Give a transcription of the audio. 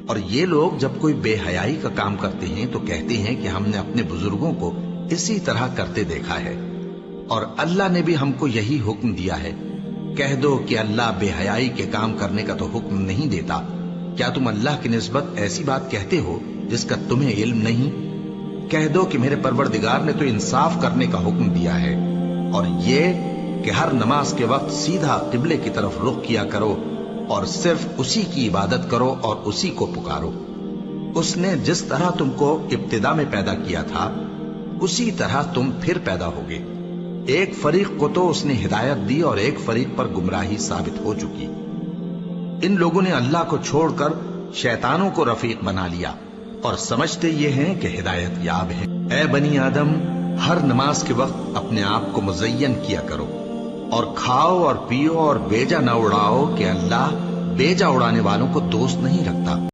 और ये लोग जब कोई बेहयाई का काम करते हैं तो कहते हैं कि हमने अपने बुजुर्गों को इसी तरह करते देखा है और अल्लाह ने भी हमको यही हुक्म दिया है। कह दो कि अल्लाह बेहयाई के काम करने का तो हुक्म नहीं देता। क्या तुम अल्लाह की निस्बत ऐसी बात कहते हो जिसका तुम्हें इल्म नहीं? कह दो कि मेरे परवरदिगार ने तो इंसाफ करने का हुक्म दिया है और ये कि हर नमाज के वक्त सीधा किबले की तरफ रुख किया करो और सिर्फ उसी की इबादत करो और उसी को पुकारो। उसने जिस तरह तुमको इब्तिदा में पैदा किया था उसी तरह तुम फिर पैदा होगे। एक फरीक को तो उसने हिदायत दी और एक फरीक पर गुमराही साबित हो चुकी। इन लोगों ने अल्लाह को छोड़कर शैतानों को रफीक बना लिया और समझते ये हैं कि हिदायत याब है। ऐ बनी आदम, हर नमाज के वक्त अपने आप को मुज़य्यन किया करो और खाओ और पियो और बेजा न उड़ाओ कि अल्लाह बेजा उड़ाने वालों को दोस्त नहीं रखता।